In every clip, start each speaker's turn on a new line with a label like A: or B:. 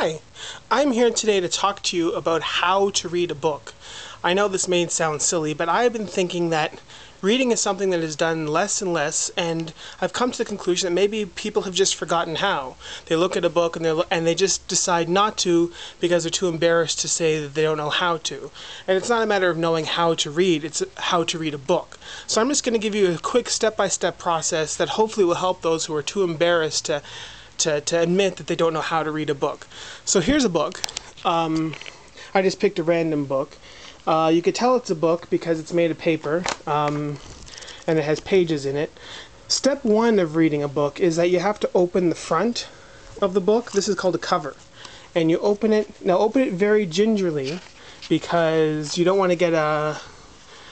A: Hi, I'm here today to talk to you about how to read a book. I know this may sound silly, but I've been thinking that reading is something that is done less and less, and I've come to the conclusion that maybe people have just forgotten how. They look at a book and they just decide not to because they're too embarrassed to say that they don't know how to. And it's not a matter of knowing how to read, it's how to read a book. So I'm just going to give you a quick step-by-step process that hopefully will help those who are too embarrassed to admit that they don't know how to read a book. So here's a book. I just picked a random book. You could tell it's a book because it's made of paper and it has pages in it. Step one of reading a book is that you have to open the front of the book. This is called a cover. And you open it. Now open it very gingerly because you don't want to get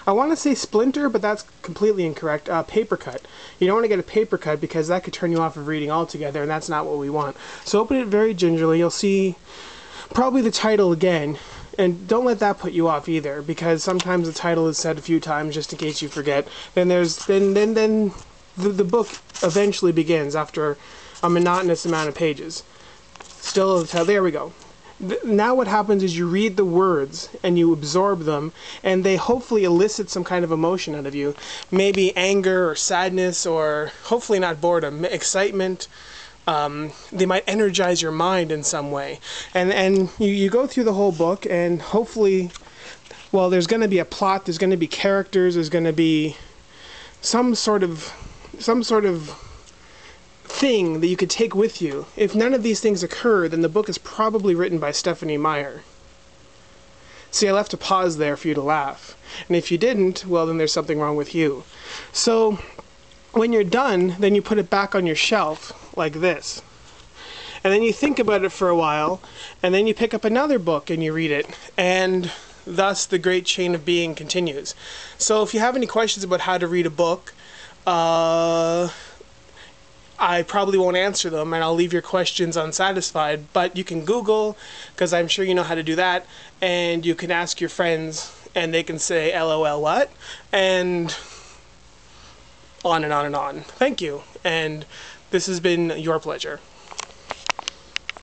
A: I want to say splinter, but that's completely incorrect. Paper cut. You don't want to get a paper cut because that could turn you off of reading altogether, and that's not what we want. So open it very gingerly. You'll see probably the title again, and don't let that put you off either, because sometimes the title is said a few times just in case you forget. Then the book eventually begins after a monotonous amount of pages. Still, there we go. Now what happens is you read the words and you absorb them, and they hopefully elicit some kind of emotion out of you. Maybe anger or sadness, or hopefully not boredom, excitement. They might energize your mind in some way. And you go through the whole book, and hopefully, well, there's going to be a plot, there's going to be characters, there's going to be some sort of thing that you could take with you. If none of these things occur, then the book is probably written by Stephanie Meyer. See, I left a pause there for you to laugh. And if you didn't, well, then there's something wrong with you. So, when you're done, then you put it back on your shelf, like this. And then you think about it for a while, and then you pick up another book and you read it. And thus, the great chain of being continues. So, if you have any questions about how to read a book, I probably won't answer them, and I'll leave your questions unsatisfied, but you can Google, because I'm sure you know how to do that, and you can ask your friends, and they can say, LOL what? And on and on and on. Thank you, and this has been your pleasure.